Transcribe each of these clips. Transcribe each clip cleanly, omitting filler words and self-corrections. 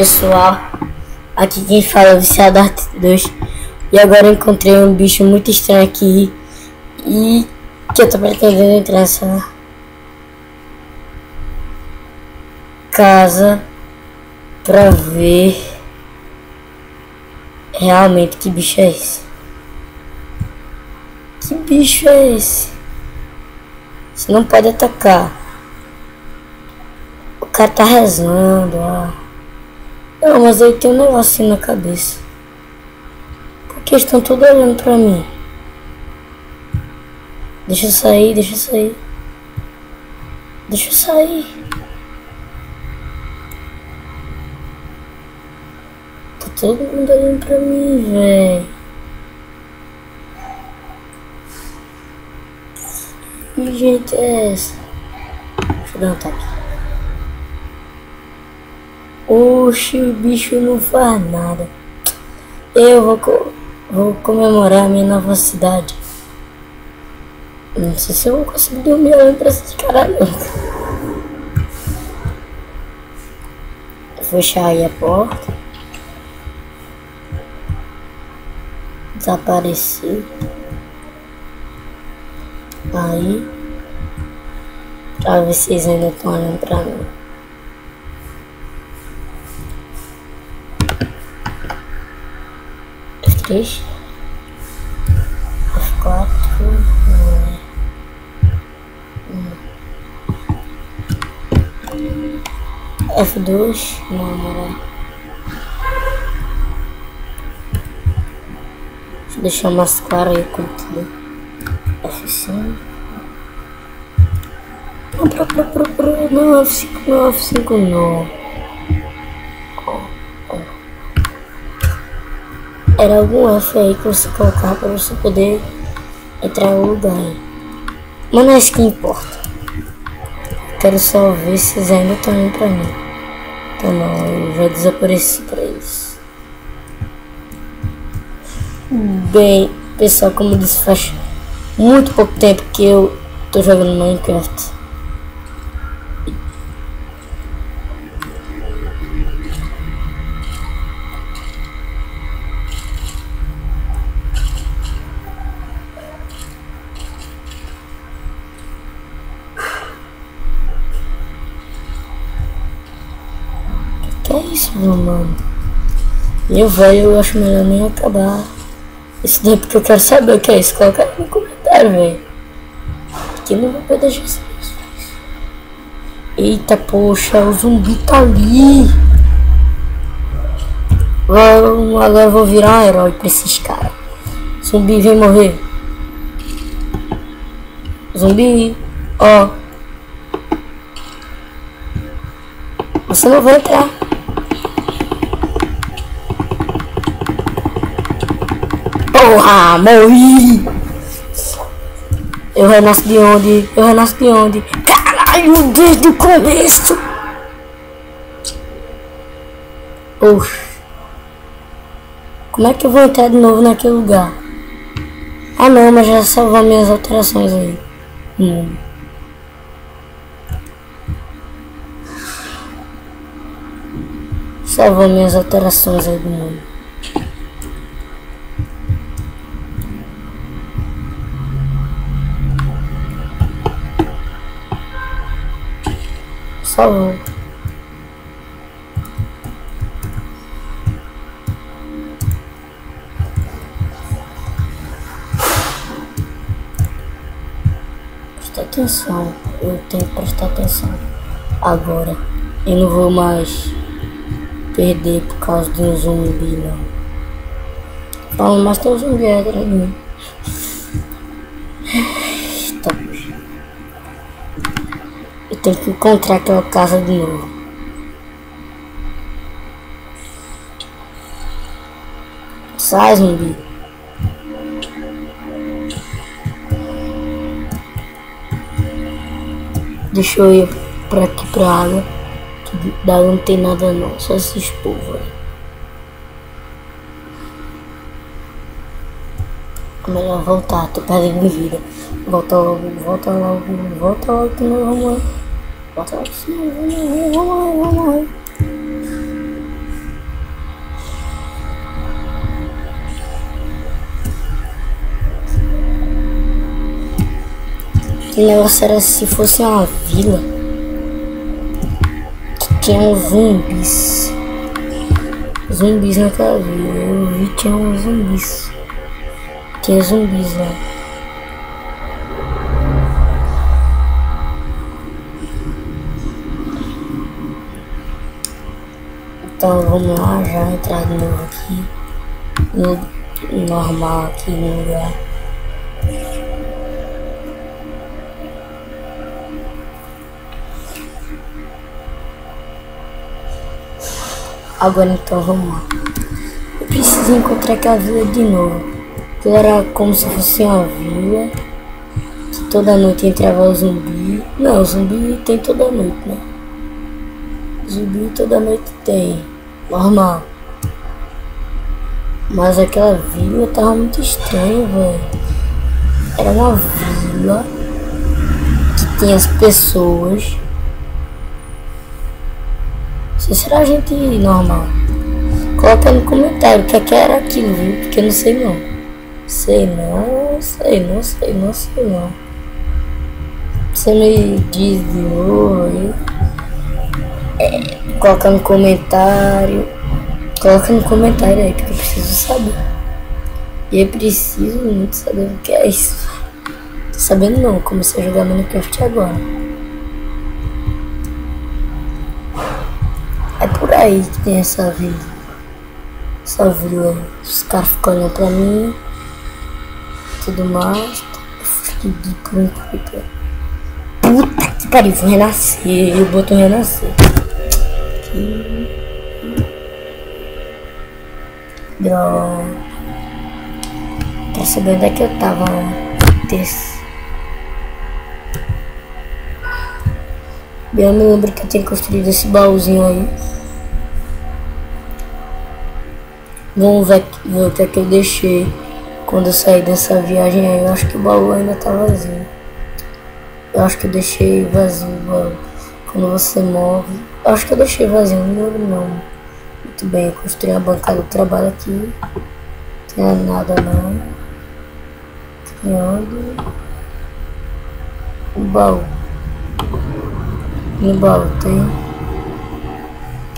Pessoal, aqui quem fala é o Viciado Arte 2. E agora eu encontrei um bicho muito estranho aqui e que eu tô pretendendo entrar nessa casa pra ver realmente que bicho é esse. Que bicho é esse? Você não pode atacar. O cara tá rezando, ó. Não, mas aí tem um negocinho na cabeça. Porque estão todos olhando pra mim. Deixa eu sair, deixa eu sair. Deixa eu sair. Tá todo mundo olhando pra mim, velho. Que gente é essa? Deixa eu dar um ataque. Oxi, o bicho não faz nada. Eu vou comemorar a minha nova cidade. Não sei se eu vou conseguir dormir olhando pra esse cara não. Vou fechar aí a porta. Desaparecer. Aí. Pra ver se vocês ainda estão olhando pra mim. F3 F4 F2 não. Deixa eu deixar mais claro aí como tudo. F5 não, F5 não. Era algum F aí que você colocar para você poder entrar no lugar aí. Mas não é isso que importa. Quero só ver se vocês ainda estão indo pra mim. Então não, eu já desapareci pra eles. Bem, pessoal, como eu disse, faz muito pouco tempo que eu tô jogando Minecraft. Que é isso, meu mano? Eu acho melhor nem acabar isso daí, porque eu quero saber o que é isso. Coloca aí no comentário, velho. Porque eu não vou poder deixar isso. Eita, poxa, o zumbi tá ali. Agora eu vou virar um herói pra esses caras. Zumbi, vem morrer. Zumbi, ó. Você não vai entrar. Porra, morri! Eu renasço de onde? Caralho, desde o começo! Oxe. Como é que eu vou entrar de novo naquele lugar? Ah não, mas já salvou minhas alterações aí. Salvou minhas alterações aí do mundo. Salvou. Presta atenção. Eu tenho que prestar atenção. Agora. Eu não vou mais perder por causa de um zumbi, não. Fala, mas tem um zumbi atrás de mim. Tá. Eu tenho que encontrar aquela casa de novo. Sai, zumbi. Deixa eu ir pra aqui pra água. Que da água não tem nada não, só esses povos aí. É melhor voltar, tô perdendo vida. Volta logo que nós vamos morrer. Volta logo que nós vamos morrer. Que negócio era se fosse uma vila que tinha uns zumbis. Zumbis naquela vila. Eu vi que tinha uns zumbis. Tinha zumbis lá. Então vamos lá, já entrar de novo aqui. No normal aqui no lugar. Agora então vamos lá. Eu preciso encontrar aquela vila de novo. Que era como se fosse uma vila. Que toda noite entrava o zumbi. Não, o zumbi tem toda noite, né? Zumbi toda noite tem. Normal. Mas aquela vila tava muito estranha, velho. Era uma vila que tinha as pessoas. Se será gente normal. Coloca no comentário o que era aquilo, viu? Porque eu não sei não. Sei não. Você me diz de novo aí. Coloca no comentário. Coloca no comentário aí, porque eu preciso saber. E eu preciso muito saber o que é isso. Tô sabendo não, comecei a jogar Minecraft agora. É por aí que tem essa vila. Essa vila aí. Os caras ficam olhando pra mim. Tudo mais. Eu fui por um creeper. Puta que pariu, vou renascer. Eu boto renascer. Aqui. Droga. Quer saber onde é que eu tava antes? Bem, eu me lembro que eu tinha construído esse baúzinho aí. Vamos ver o que é que eu deixei quando eu saí dessa viagem aí. Eu acho que o baú ainda tá vazio. Eu acho que eu deixei vazio o baú. Quando você move. Eu acho que eu deixei vazio, não lembro não. Muito bem, eu construí a bancada do trabalho aqui. Não tem nada não. Criando. O baú. No baú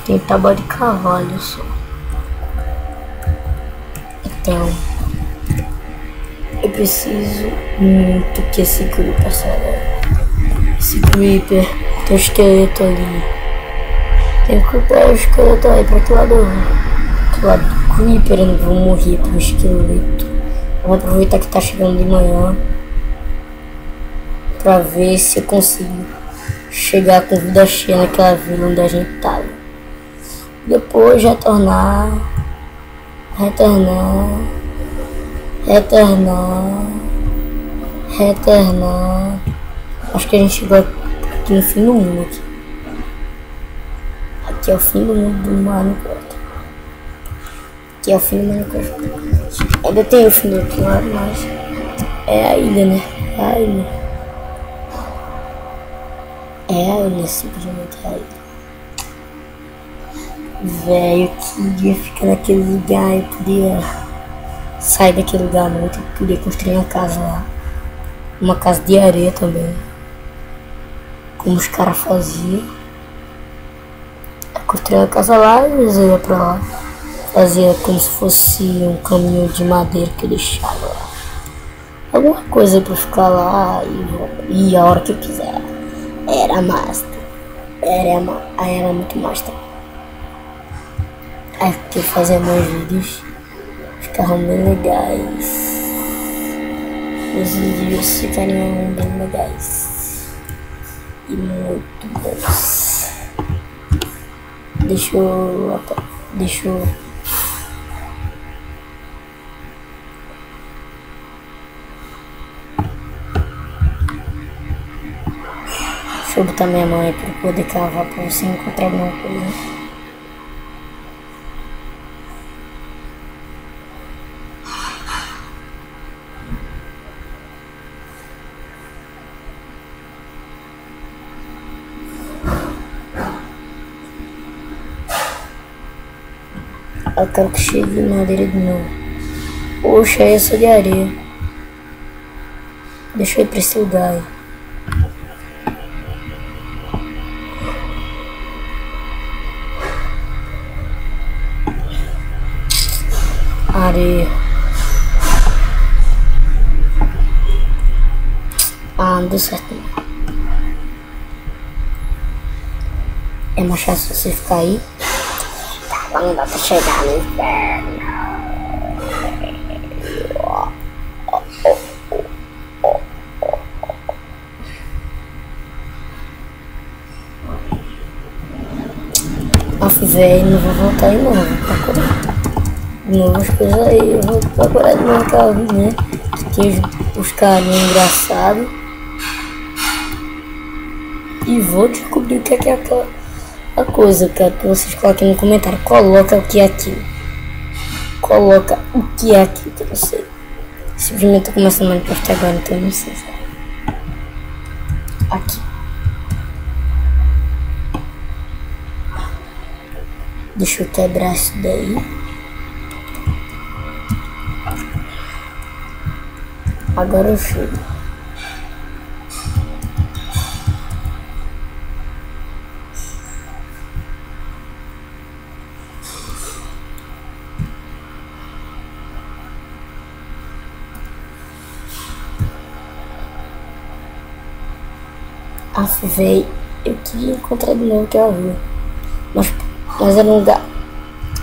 tem tábua de cavalo só. Então eu preciso muito que esse creeper saia. Esse creeper, tem um esqueleto ali. Tem um creeper, o esqueleto aí, pra que lado eu vou? Pro lado do creeper, eu não vou morrer pro esqueleto. Vou aproveitar que tá chegando de manhã pra ver se eu consigo chegar com vida cheia naquela vila onde a gente tava. Depois retornar. Acho que a gente chegou aqui no fim do mundo aqui. Aqui é o fim do mundo do Minecraft. Aqui é o fim do Minecraft. Ainda tem o fim do outro lado, mas é a ilha, né? É a ilha. É a ilha, simplesmente é a ilha. Velho, que ia ficar naquele lugar, eu podia sair daquele lugar à noite, eu podia construir uma casa lá. Uma casa de areia também. Como os caras faziam. Construir uma casa lá e eles iam pra lá. Fazia como se fosse um caminho de madeira que eu deixava lá. Alguma coisa pra ficar lá e a hora que eu quiser. Era massa. Era muito massa. Aí que eu fazia meus vídeos. Ficavam bem legais. Os vídeos ficariam bem legais. E muito bons. Deixa eu botar minha mão aí pra poder cavar pra você encontrar alguma coisa. Eu quero que chegue madeira de novo. Poxa, essa de areia. Deixa eu ir pra esse lugar aí. areia. Ah, não deu certo não. É mais fácil você ficar aí. Tá, não dá pra chegar no inferno. Nossa, velho, não vou voltar aí não. Vou procurar de novo as coisas aí. Eu vou procurar de novo aquela vida, né? Que tem os carinhos engraçados. E vou descobrir o que é aquela coisa. Eu quero que vocês coloquem no comentário. Coloca o que é aquilo. Coloca o que é aquilo que eu não sei. Simplesmente tô começando a Minecraft agora, então eu não sei. Aqui. Deixa eu quebrar isso daí. Agora eu chego. Véi, eu queria encontrar de novo que eu vi. Mas era um lugar.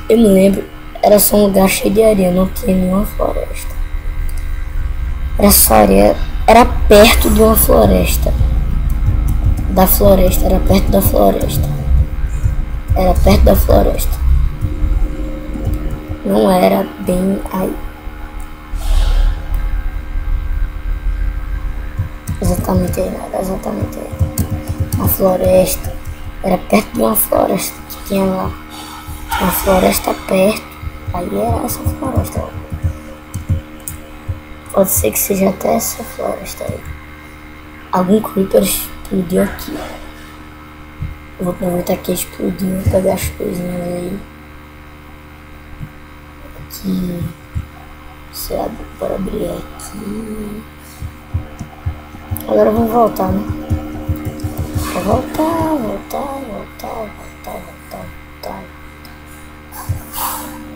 Eu me lembro, era só um lugar cheio de areia, não tinha nenhuma floresta. Era só areia. Era perto de uma floresta. Da floresta, era perto da floresta. Era perto da floresta. Não era bem aí. Exatamente aí, não era exatamente aí. A floresta. Era perto de uma floresta que tinha lá. Uma floresta perto. Aí era essa floresta. Pode ser que seja até essa floresta aí. Algum creeper explodiu aqui. Eu vou aproveitar que explodiu e pegar as coisinhas aí. Aqui. Será que bora abrir aqui? Agora vamos voltar, né? Vou voltar.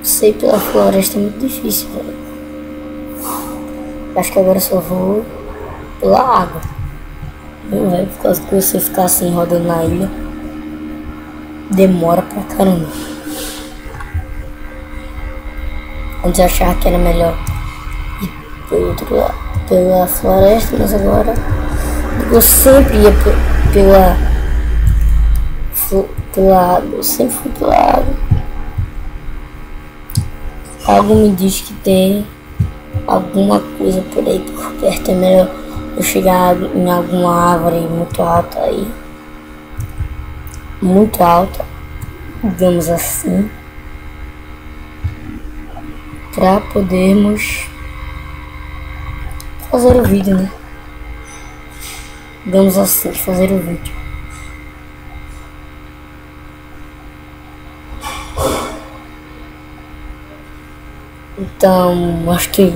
Sei pela floresta é muito difícil, velho. Acho que agora só vou pela água. Meu velho, por causa que você ficar assim rodando na ilha demora pra caramba. Antes eu achava que era melhor ir pelo outro lado, pela floresta, mas agora eu sempre ia pela água. Eu sempre fui pela água. Algo me diz que tem alguma coisa por aí por perto. É melhor eu chegar em alguma árvore muito alta aí. Muito alta, digamos assim, para podermos fazer o vídeo, né? Digamos assim, fazer o vídeo. Então, acho que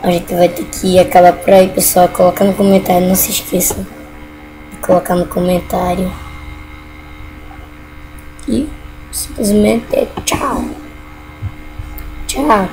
a gente vai ter que acabar por aí, pessoal. Coloca no comentário, não se esqueça de colocar no comentário. E simplesmente tchau. Tchau.